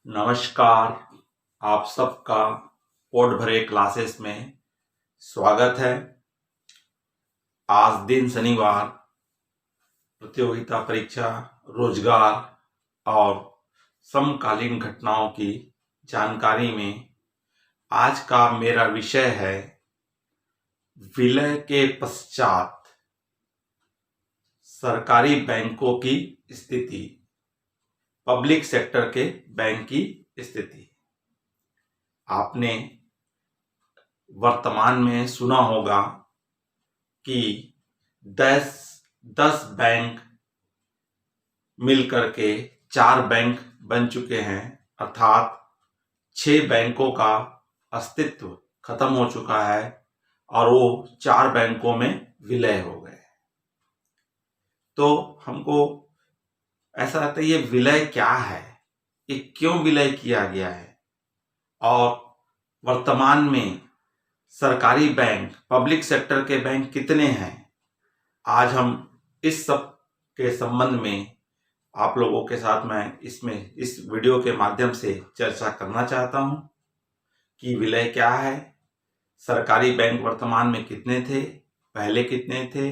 नमस्कार। आप सबका पोट भरे क्लासेस में स्वागत है। आज दिन शनिवार, प्रतियोगिता परीक्षा, रोजगार और समकालीन घटनाओं की जानकारी में आज का मेरा विषय है विलय के पश्चात सरकारी बैंकों की स्थिति, पब्लिक सेक्टर के बैंक की स्थिति। आपने वर्तमान में सुना होगा कि 10 बैंक मिलकर के 4 बैंक बन चुके हैं, अर्थात 6 बैंकों का अस्तित्व खत्म हो चुका है और वो 4 बैंकों में विलय हो गए। तो हमको ऐसा लगता है ये विलय क्या है, ये क्यों विलय किया गया है और वर्तमान में सरकारी बैंक, पब्लिक सेक्टर के बैंक कितने हैं। आज हम इस सब के संबंध में आप लोगों के साथ मैं इस वीडियो के माध्यम से चर्चा करना चाहता हूं कि विलय क्या है, सरकारी बैंक वर्तमान में कितने थे, पहले कितने थे,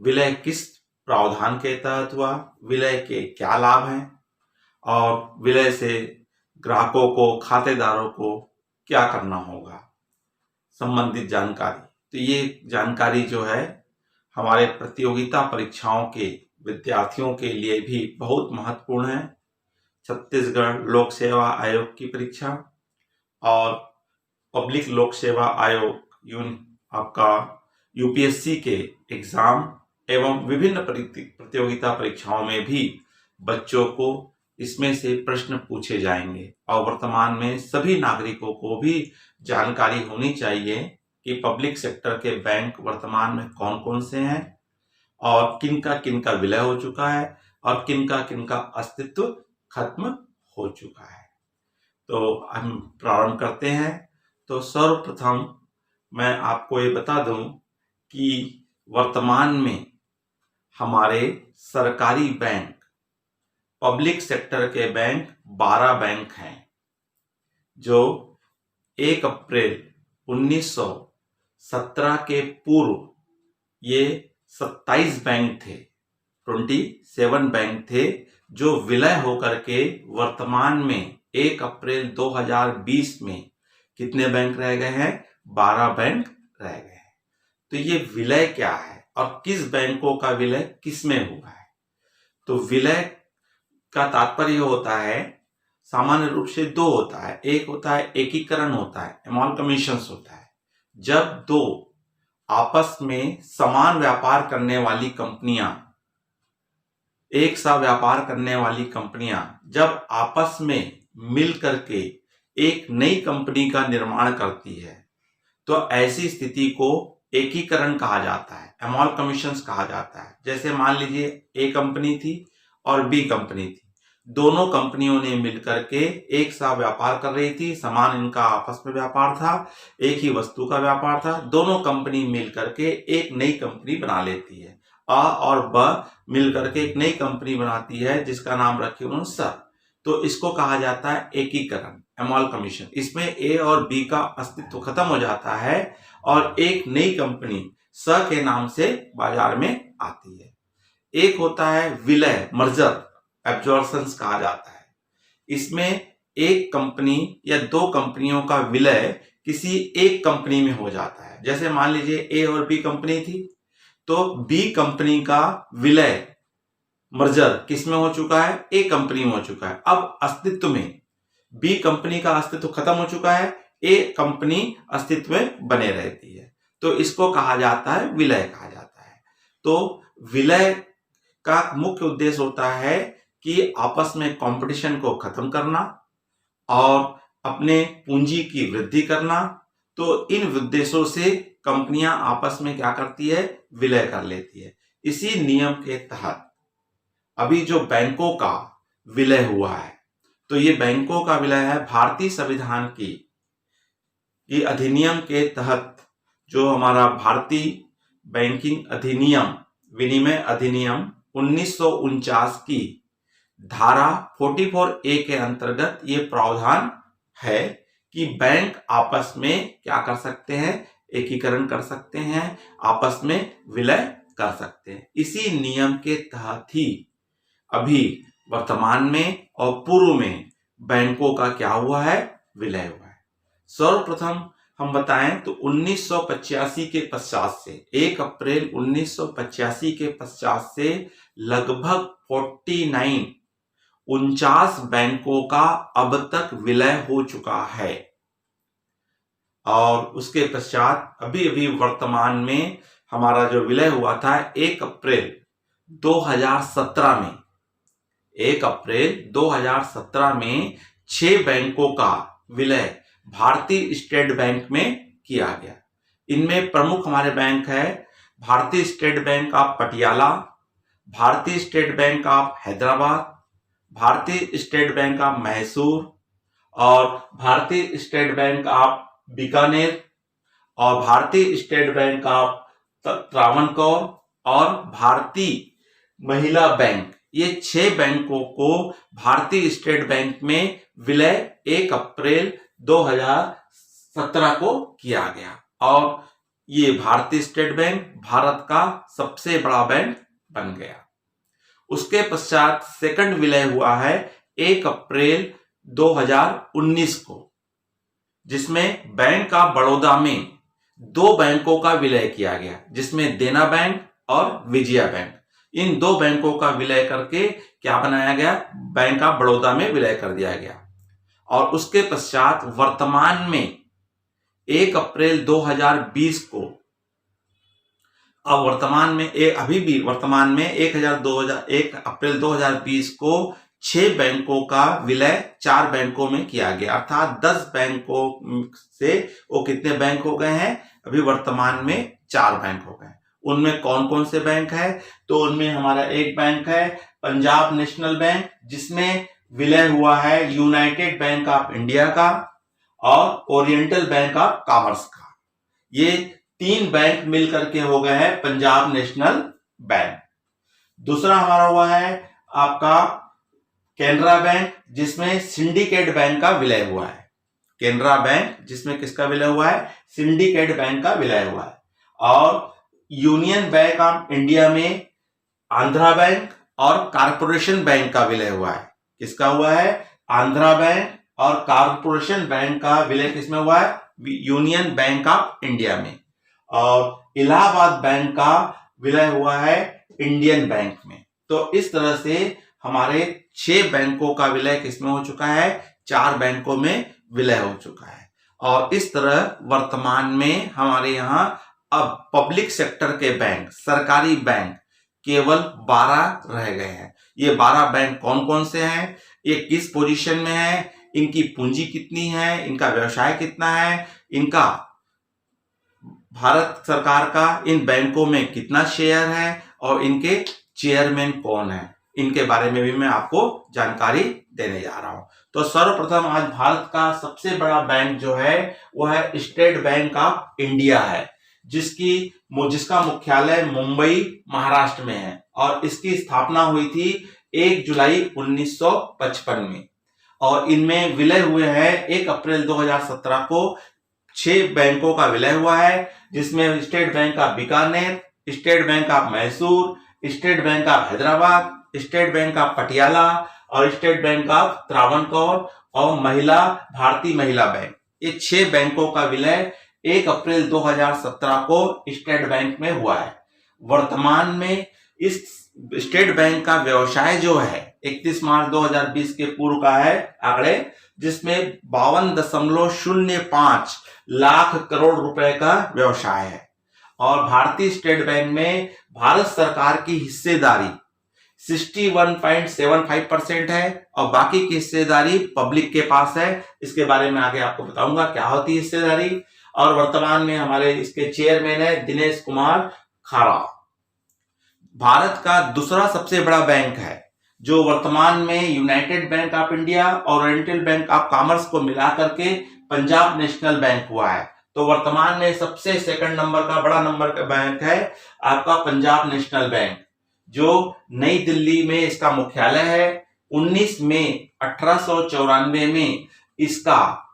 विलय किस प्रावधान के तहत हुआ, विलय के क्या लाभ हैं और विलय से ग्राहकों को, खातेदारों को क्या करना होगा, संबंधित जानकारी। तो ये जानकारी जो है हमारे प्रतियोगिता परीक्षाओं के विद्यार्थियों के लिए भी बहुत महत्वपूर्ण है। छत्तीसगढ़ लोक सेवा आयोग की परीक्षा और पब्लिक लोक सेवा आयोग आपका यूपीएससी के एग्जाम एवं विभिन्न प्रतियोगिता परीक्षाओं में भी बच्चों को इसमें से प्रश्न पूछे जाएंगे और वर्तमान में सभी नागरिकों को भी जानकारी होनी चाहिए कि पब्लिक सेक्टर के बैंक वर्तमान में कौन कौन से हैं और किनका विलय हो चुका है और किनका अस्तित्व खत्म हो चुका है। तो हम प्रारंभ करते हैं। तो सर्वप्रथम मैं आपको ये बता दूं कि वर्तमान में हमारे सरकारी बैंक, पब्लिक सेक्टर के बैंक 12 बैंक हैं, जो 1 अप्रैल 1917 के पूर्व ये 27 बैंक थे, 27 बैंक थे, जो विलय होकर के वर्तमान में 1 अप्रैल 2020 में कितने बैंक रह गए हैं, 12 बैंक रह गए हैं। तो ये विलय क्या है और किस बैंकों का विलय किसमें हुआ है। तो विलय का तात्पर्य होता है, सामान्य रूप से 2 होता है। एक होता है एकीकरण होता है, एमाल्गमेशन होता है, जब 2 आपस में समान व्यापार करने वाली कंपनियां, एक सा व्यापार करने वाली कंपनियां जब आपस में मिल करके एक नई कंपनी का निर्माण करती है, तो ऐसी स्थिति को एकीकरण कहा जाता है, एमाल्गमेशन कहा जाता है। जैसे मान लीजिए ए कंपनी थी और बी कंपनी थी, दोनों कंपनियों ने मिलकर के एक सा व्यापार कर रही थी, समान इनका आपस में व्यापार था, एक ही वस्तु का व्यापार था। दोनों कंपनी मिलकर के एक नई कंपनी बना लेती है, अ और ब मिलकर के एक नई कंपनी बनाती है जिसका नाम रखे उन्होंने स। तो इसको कहा जाता है एकीकरण, एमाल्गमेशन। इसमें ए और बी का अस्तित्व खत्म हो जाता है और एक नई कंपनी स के नाम से बाजार में आती है। एक होता है विलय, मर्जर, एब्जॉर्प्शन कहा जाता है। इसमें एक कंपनी या 2 कंपनियों का विलय किसी एक कंपनी में हो जाता है। जैसे मान लीजिए ए और बी कंपनी थी, तो बी कंपनी का विलय, मर्जर किस में हो चुका है, ए कंपनी में हो चुका है। अब अस्तित्व में बी कंपनी का अस्तित्व खत्म हो चुका है, ए कंपनी अस्तित्व में बने रहती है, तो इसको कहा जाता है विलय कहा जाता है। तो विलय का मुख्य उद्देश्य होता है कि आपस में कंपटीशन को खत्म करना और अपने पूंजी की वृद्धि करना। तो इन उद्देश्यों से कंपनियां आपस में क्या करती है, विलय कर लेती है। इसी नियम के तहत अभी जो बैंकों का विलय हुआ है, तो ये बैंकों का विलय है भारतीय संविधान की अधिनियम के तहत, जो हमारा भारतीय बैंकिंग अधिनियम, विनिमय अधिनियम 1949 की धारा 44A के अंतर्गत ये प्रावधान है कि बैंक आपस में क्या कर सकते हैं, एकीकरण कर सकते हैं, आपस में विलय कर सकते हैं। इसी नियम के तहत ही अभी वर्तमान में और पूर्व में बैंकों का क्या हुआ है, विलय हुआ है। सर्वप्रथम हम बताएं तो 1985 के पश्चात से 1 अप्रैल 1985 के पश्चात से लगभग 49 बैंकों का अब तक विलय हो चुका है। और उसके पश्चात अभी अभी वर्तमान में हमारा जो विलय हुआ था 1 अप्रैल 2017 में 1 अप्रैल 2017 में 6 बैंकों का विलय भारतीय स्टेट बैंक में किया गया। इनमें प्रमुख हमारे बैंक है भारतीय स्टेट बैंक ऑफ पटियाला, भारतीय स्टेट बैंक ऑफ हैदराबाद, भारतीय स्टेट बैंक ऑफ मैसूर और भारतीय स्टेट बैंक ऑफ बीकानेर और भारतीय स्टेट बैंक ऑफ त्रावणकोर और भारतीय महिला बैंक। ये 6 बैंकों को भारतीय स्टेट बैंक में विलय 1 अप्रैल 2017 को किया गया और ये भारतीय स्टेट बैंक भारत का सबसे बड़ा बैंक बन गया। उसके पश्चात सेकंड विलय हुआ है 1 अप्रैल 2019 को, जिसमें बैंक ऑफ बड़ौदा में 2 बैंकों का विलय किया गया, जिसमें देना बैंक और विजया बैंक। इन 2 बैंकों का विलय करके क्या बनाया गया, बैंक ऑफ बड़ौदा में विलय कर दिया गया। और उसके पश्चात वर्तमान में 1 अप्रैल 2020 को अब वर्तमान में अभी भी वर्तमान में 1 अप्रैल 2020 को 6 बैंकों का विलय 4 बैंकों में किया गया, अर्थात 10 बैंकों से वो कितने बैंक हो गए हैं, अभी वर्तमान में 4 बैंक हो गए। उनमें कौन कौन से बैंक है, तो उनमें हमारा एक बैंक है पंजाब नेशनल बैंक, जिसमें विलय हुआ है यूनाइटेड बैंक ऑफ इंडिया का और ओरिएंटल बैंक ऑफ कॉमर्स का। ये 3 बैंक मिलकर के हो गए हैं पंजाब नेशनल बैंक। दूसरा हमारा हुआ है आपका कैनरा बैंक, जिसमें सिंडिकेट बैंक का विलय हुआ है। कैनरा बैंक जिसमें किसका विलय हुआ है, सिंडिकेट बैंक का विलय हुआ है। और यूनियन बैंक ऑफ इंडिया में आंध्रा बैंक और कारपोरेशन बैंक का विलय हुआ है। किसका हुआ है, आंध्रा बैंक और कारपोरेशन बैंक का विलय किसमें हुआ है, यूनियन बैंक ऑफ इंडिया में। और इलाहाबाद बैंक का विलय हुआ है इंडियन बैंक में। तो इस तरह से हमारे 6 बैंकों का विलय किसमें हो चुका है, 4 बैंकों में विलय हो चुका है। और इस तरह वर्तमान में हमारे यहाँ अब पब्लिक सेक्टर के बैंक, सरकारी बैंक केवल 12 रह गए हैं। ये 12 बैंक कौन कौन से हैं, ये किस पोजीशन में है, इनकी पूंजी कितनी है, इनका व्यवसाय कितना है, इनका भारत सरकार का इन बैंकों में कितना शेयर है और इनके चेयरमैन कौन है, इनके बारे में भी मैं आपको जानकारी देने जा रहा हूं। तो सर्वप्रथम आज भारत का सबसे बड़ा बैंक जो है वो है स्टेट बैंक ऑफ इंडिया है, जिसका मुख्यालय मुंबई महाराष्ट्र में है और इसकी स्थापना हुई थी 1 जुलाई 1955 में। और इनमें विलय हुए हैं 1 अप्रैल 2017 को 6 बैंकों का विलय हुआ है, जिसमें state bank of Bikaner, state bank of Mysore, state bank of Hyderabad, state bank of Patiala और स्टेट बैंक ऑफ त्रावणकोर और भारतीय महिला बैंक। ये 6 बैंकों का विलय 1 अप्रैल 2017 को स्टेट बैंक में हुआ है। वर्तमान में इस स्टेट बैंक का व्यवसाय जो है 31 मार्च 2020 के पूर्व का है आंकड़े, जिसमें 52.05 लाख करोड़ रुपए का व्यवसाय है। और भारतीय स्टेट बैंक में भारत सरकार की हिस्सेदारी 61.75% है और बाकी की हिस्सेदारी पब्लिक के पास है। इसके बारे में आगे आपको बताऊंगा क्या होती है हिस्सेदारी। और वर्तमान में हमारे इसके चेयरमैन है दिनेश कुमार खारा। भारत का दूसरा सबसे बड़ा बैंक है जो वर्तमान में यूनाइटेड बैंक ऑफ इंडिया और ओरिएंटल बैंक ऑफ कॉमर्स को मिलाकर के पंजाब नेशनल बैंक हुआ है। तो वर्तमान में सबसे सेकंड नंबर का बड़ा नंबर का बैंक है आपका पंजाब नेशनल बैंक, जो नई दिल्ली में इसका मुख्यालय है। 19 मई 1894 में इसका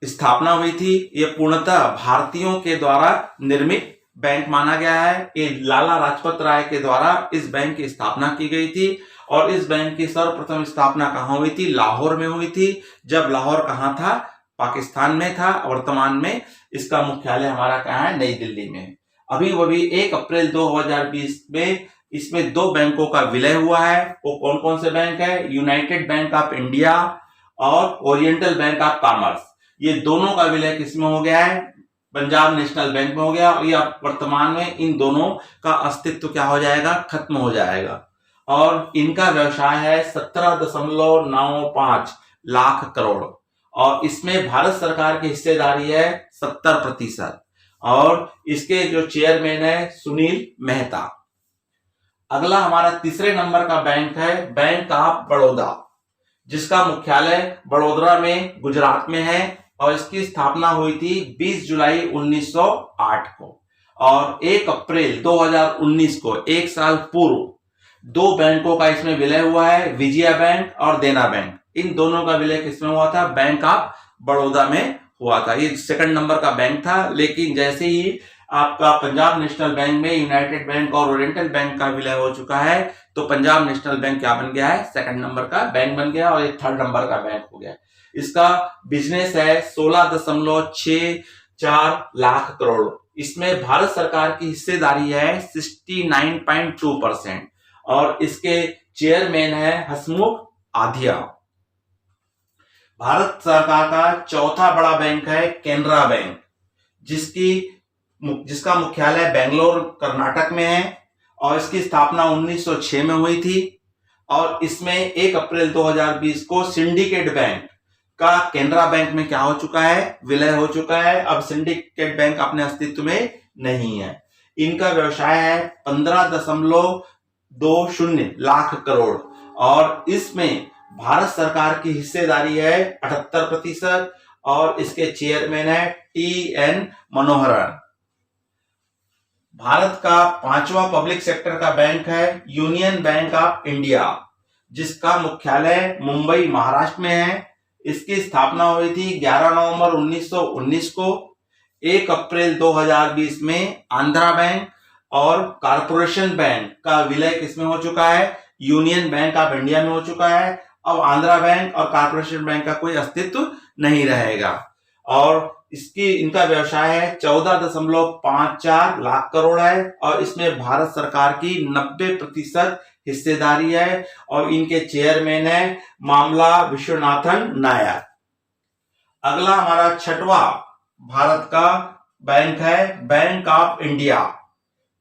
स्थापना हुई थी। यह पूर्णतः भारतीयों के द्वारा निर्मित बैंक माना गया है। ये लाला लाजपत राय के द्वारा इस बैंक की स्थापना की गई थी और इस बैंक की सर्वप्रथम स्थापना कहाँ हुई थी? लाहौर में हुई थी। जब लाहौर कहाँ था? पाकिस्तान में था। वर्तमान में इसका मुख्यालय हमारा कहाँ है? नई दिल्ली में। अभी 1 अप्रैल 2020 में इसमें 2 बैंकों का विलय हुआ है। वो कौन कौन से बैंक है? यूनाइटेड बैंक ऑफ इंडिया और ओरिएंटल बैंक ऑफ कॉमर्स। ये दोनों का विलय किसमें हो गया है? पंजाब नेशनल बैंक में हो गया। और ये वर्तमान में इन दोनों का अस्तित्व क्या हो जाएगा? खत्म हो जाएगा। और इनका व्यवसाय है 17.95 लाख करोड़ और इसमें भारत सरकार की हिस्सेदारी है 70% और इसके जो चेयरमैन है सुनील मेहता। अगला हमारा तीसरे नंबर का बैंक है बैंक ऑफ बड़ौदा, जिसका मुख्यालय बड़ोदरा में गुजरात में है और इसकी स्थापना हुई थी 20 जुलाई 1908 को और 1 अप्रैल 2019 को, एक साल पूर्व, 2 बैंकों का इसमें विलय हुआ है, विजया बैंक और देना बैंक। इन दोनों का विलय किसमें हुआ था? बैंक ऑफ बड़ौदा में हुआ था। ये सेकंड नंबर का बैंक था, लेकिन जैसे ही आपका पंजाब नेशनल बैंक में यूनाइटेड बैंक और ओरिएंटल बैंक का विलय हो चुका है तो पंजाब नेशनल बैंक क्या बन गया है? सेकंड नंबर का बैंक बन गया और ये थर्ड नंबर का बैंक हो गया। इसका बिजनेस है 16.64 लाख करोड़। इसमें भारत सरकार की हिस्सेदारी है 69.2% और इसके चेयरमैन है हसमुख आधिया। भारत सरकार का चौथा बड़ा बैंक है केनरा बैंक, जिसका मुख्यालय बेंगलोर कर्नाटक में है और इसकी स्थापना 1906 में हुई थी और इसमें 1 अप्रैल 2020 को सिंडिकेट बैंक का केनरा बैंक में क्या हो चुका है? विलय हो चुका है। अब सिंडिकेट बैंक अपने अस्तित्व में नहीं है। इनका व्यवसाय है 15.20 लाख करोड़ और इसमें भारत सरकार की हिस्सेदारी है 78% और इसके चेयरमैन है TN मनोहरन। भारत का 5वां पब्लिक सेक्टर का बैंक है यूनियन बैंक ऑफ इंडिया, जिसका मुख्यालय मुंबई महाराष्ट्र में है। इसकी स्थापना हुई थी 11 नवंबर 1919 को। 1 अप्रैल 2020 में आंध्रा बैंक और कारपोरेशन बैंक का विलय किसमें हो चुका है? यूनियन बैंक ऑफ इंडिया में हो चुका है। अब आंध्रा बैंक और कारपोरेशन बैंक का कोई अस्तित्व नहीं रहेगा और इनका व्यवसाय है 14.54 लाख करोड़ है और इसमें भारत सरकार की 90% हिस्सेदारी है और इनके चेयरमैन है मामला विश्वनाथन नायर। अगला हमारा 6वां भारत का बैंक है बैंक ऑफ इंडिया,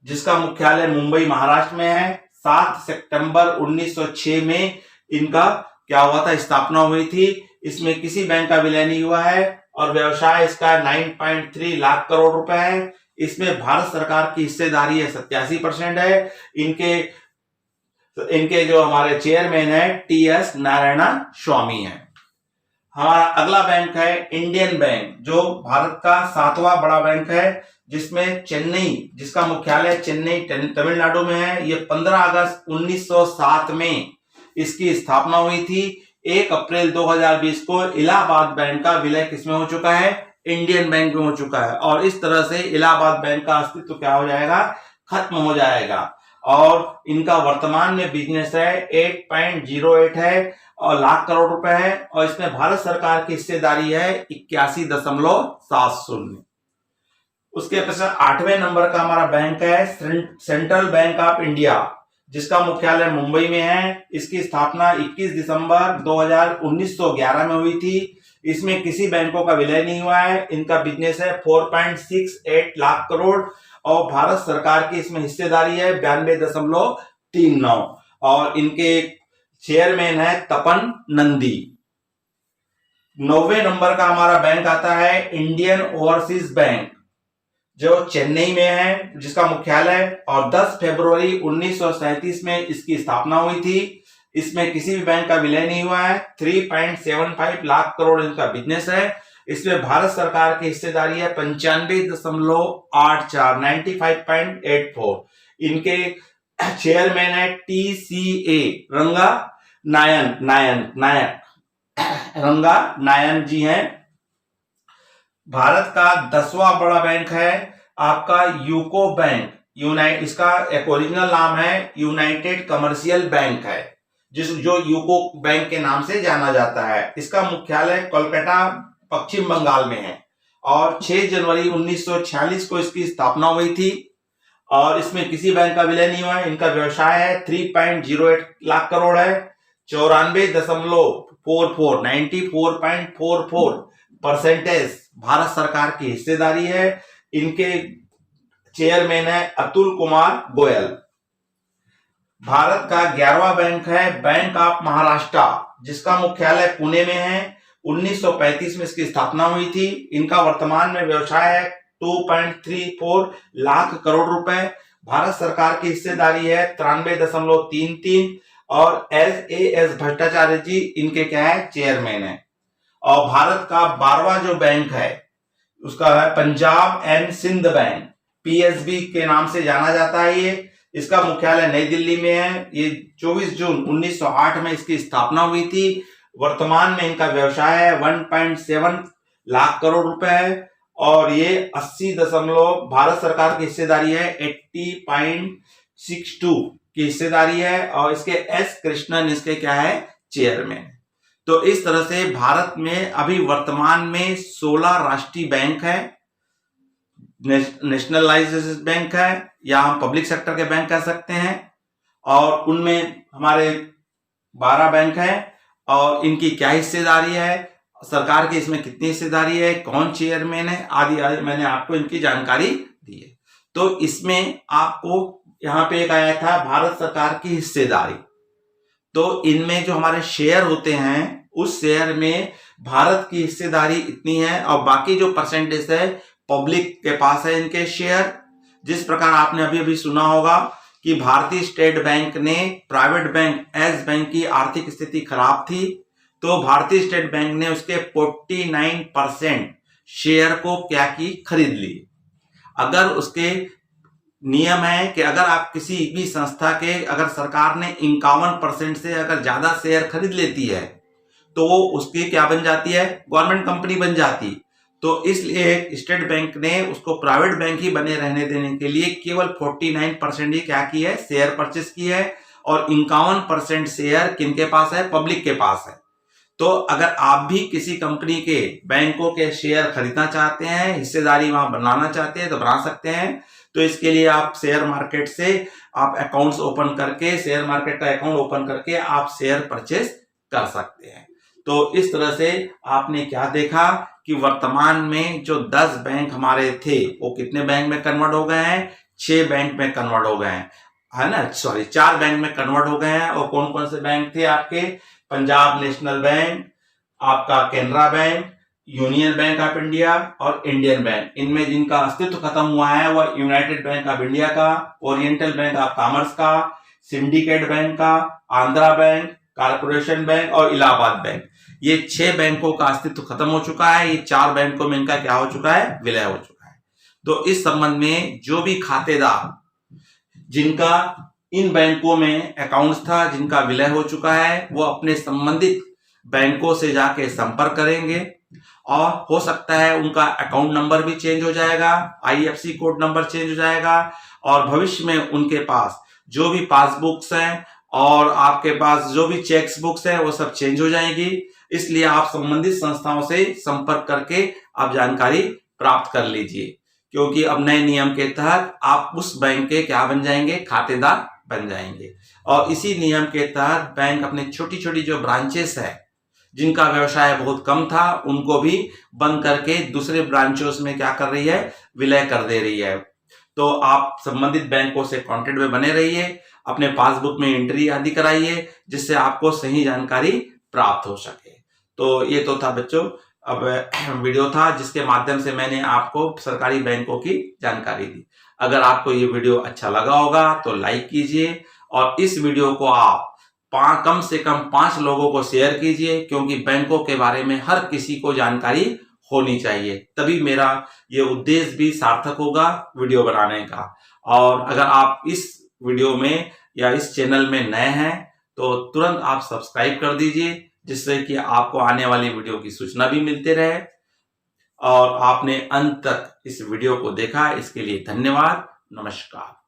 जिसका मुख्यालय मुंबई महाराष्ट्र में है। 7 सितंबर 1906 में इनका क्या हुआ था? स्थापना हुई थी। इसमें किसी बैंक का विलय नहीं हुआ है और व्यवसाय इसका 9.3 लाख करोड़ रुपए है। इसमें भारत सरकार की हिस्सेदारी है 87% है। इनके जो हमारे चेयरमैन है TS नारायण स्वामी है। हमारा अगला बैंक है इंडियन बैंक, जो भारत का 7वां बड़ा बैंक है, जिसमें चेन्नई, जिसका मुख्यालय चेन्नई तमिलनाडु में है। ये 15 अगस्त 1907 में इसकी स्थापना हुई थी। 1 अप्रैल 2020 को इलाहाबाद बैंक का विलय किसमें हो चुका है? इंडियन बैंक में हो चुका है और इस तरह से इलाहाबाद बैंक का अस्तित्व क्या हो जाएगा? खत्म हो जाएगा और इनका वर्तमान में बिजनेस है 8.08 है और लाख करोड़ रुपए है और इसमें भारत सरकार की हिस्सेदारी है 81.70। उसके पश्चात 8वें नंबर का हमारा बैंक है सेंट्रल बैंक ऑफ इंडिया, जिसका मुख्यालय मुंबई में है। इसकी स्थापना 21 दिसंबर 1911 में हुई थी। इसमें किसी बैंकों का विलय नहीं हुआ है। इनका बिजनेस है 4.68 लाख करोड़ और भारत सरकार की इसमें हिस्सेदारी है 92.39 और इनके चेयरमैन है तपन नंदी। 9वें नंबर का हमारा बैंक आता है इंडियन ओवरसीज बैंक, जो चेन्नई में है, जिसका मुख्यालय और 10 फरवरी 1937 में इसकी स्थापना हुई थी। इसमें किसी भी बैंक का विलय नहीं हुआ है। 3.75 लाख करोड़ इनका बिजनेस है। इसमें भारत सरकार की हिस्सेदारी है 95.84 95.84। इनके चेयरमैन है TCA रंगा नायक रंगा नायन जी हैं। भारत का 10वां बड़ा बैंक है आपका यूको बैंक। इसका एक ओरिजिनल नाम है यूनाइटेड कमर्शियल बैंक है, जो यूको बैंक के नाम से जाना जाता है। इसका मुख्यालय कोलकाता पश्चिम बंगाल में है और 6 जनवरी 1946 को इसकी स्थापना हुई थी और इसमें किसी बैंक का विलय नहीं हुआ है। इनका व्यवसाय है 3.08 लाख करोड़ है। 94.44% भारत सरकार की हिस्सेदारी है। इनके चेयरमैन है अतुल कुमार गोयल। भारत का 11वां बैंक है बैंक ऑफ महाराष्ट्र, जिसका मुख्यालय पुणे में है। 1935 में इसकी स्थापना हुई थी। इनका वर्तमान में व्यवसाय है 2.34 लाख करोड़ रुपए। भारत सरकार की हिस्सेदारी है 93.33 और एस भट्टाचार्य जी इनके क्या है चेयरमैन है। और भारत का 12वां जो बैंक है उसका है Punjab and Sind bank, PSB के नाम से जाना जाता है। ये इसका मुख्यालय नई दिल्ली में है। ये 24 जून 1908 में इसकी स्थापना हुई थी। वर्तमान में इनका व्यवसाय है 1.7 लाख करोड़ रुपए है और ये 80 भारत सरकार की हिस्सेदारी है 80.62 की हिस्सेदारी है और इसके एस कृष्णन इसके क्या है चेयरमैन। तो इस तरह से भारत में अभी वर्तमान में 16 राष्ट्रीय बैंक है, नेशनलाइज्ड बैंक है या हम पब्लिक सेक्टर के बैंक कह सकते हैं और उनमें हमारे 12 बैंक हैं और इनकी क्या हिस्सेदारी है, सरकार की इसमें कितनी हिस्सेदारी है, कौन चेयरमैन है आदि आदि मैंने आपको इनकी जानकारी दी है। तो इसमें आपको यहाँ पे एक आया था भारत सरकार की हिस्सेदारी। तो इनमें जो हमारे शेयर होते हैं उस शेयर में भारत की हिस्सेदारी इतनी है और बाकी जो परसेंटेज है पब्लिक के पास है इनके शेयर। जिस प्रकार आपने अभी अभी सुना होगा कि भारतीय स्टेट बैंक ने प्राइवेट बैंक एस बैंक की आर्थिक स्थिति खराब थी तो भारतीय स्टेट बैंक ने उसके 49% शेयर को क्या की खरीद ली। अगर उसके नियम है कि अगर आप किसी भी संस्था के अगर सरकार ने 51% से अगर ज्यादा शेयर खरीद लेती है तो वो उसकी क्या बन जाती है, गवर्नमेंट कंपनी बन जाती। तो इसलिए स्टेट बैंक ने उसको प्राइवेट बैंक ही बने रहने देने के लिए केवल 49% ही क्या की है शेयर परचेस की है और 51% शेयर किनके पास है, पब्लिक के पास है। तो अगर आप भी किसी कंपनी के बैंकों के शेयर खरीदना चाहते हैं, हिस्सेदारी वहां बनाना चाहते हैं तो बना सकते हैं। तो इसके लिए आप शेयर मार्केट से आप अकाउंट्स ओपन करके शेयर मार्केट का अकाउंट ओपन करके आप शेयर परचेस कर सकते हैं। तो इस तरह से आपने क्या देखा कि वर्तमान में जो 10 बैंक हमारे थे वो कितने बैंक में कन्वर्ट हो गए हैं, 6 बैंक में कन्वर्ट हो गए हैं, है ना, 4 बैंक में कन्वर्ट हो गए हैं। और कौन कौन से बैंक थे आपके, पंजाब नेशनल बैंक, आपका Canara bank, union bank of India और इंडियन बैंक। इनमें जिनका अस्तित्व खत्म हुआ है वह यूनाइटेड बैंक ऑफ इंडिया का, ओरिएंटल बैंक ऑफ कॉमर्स का, सिंडिकेट बैंक का, आंध्रा बैंक, कारपोरेशन बैंक और इलाहाबाद बैंक। ये 6 बैंकों का अस्तित्व खत्म हो चुका है। ये 4 बैंकों में इनका क्या हो चुका है, विलय हो चुका है। तो इस संबंध में जो भी खातेदार जिनका इन बैंकों में अकाउंट्स था जिनका विलय हो चुका है वो अपने संबंधित बैंकों से जाके संपर्क करेंगे और हो सकता है उनका अकाउंट नंबर भी चेंज हो जाएगा, आईएफएससी कोड नंबर चेंज हो जाएगा और भविष्य में उनके पास जो भी पासबुक्स हैं और आपके पास जो भी चेक्स बुक्स है वो सब चेंज हो जाएगी। इसलिए आप संबंधित संस्थाओं से संपर्क करके आप जानकारी प्राप्त कर लीजिए, क्योंकि अब नए नियम के तहत आप उस बैंक के क्या बन जाएंगे, खातेदार बन जाएंगे। और इसी नियम के तहत बैंक अपने छोटी छोटी जो ब्रांचेस है जिनका व्यवसाय बहुत कम था उनको भी बंद करके दूसरे ब्रांचों में क्या कर रही है, विलय कर दे रही है। तो आप संबंधित बैंकों से कांटेक्ट में बने रहिए, अपने पासबुक में एंट्री आदि कराइए जिससे आपको सही जानकारी प्राप्त हो सके। तो ये तो था बच्चों अब वीडियो था जिसके माध्यम से मैंने आपको सरकारी बैंकों की जानकारी दी। अगर आपको ये वीडियो अच्छा लगा होगा तो लाइक कीजिए और इस वीडियो को आप कम से कम 5 लोगों को शेयर कीजिए, क्योंकि बैंकों के बारे में हर किसी को जानकारी होनी चाहिए, तभी मेरा ये उद्देश्य भी सार्थक होगा वीडियो बनाने का। और अगर आप इस वीडियो में या इस चैनल में नए हैं तो तुरंत आप सब्सक्राइब कर दीजिए, जिससे कि आपको आने वाली वीडियो की सूचना भी मिलते रहे। और आपने अंत तक इस वीडियो को देखा, इसके लिए धन्यवाद। नमस्कार।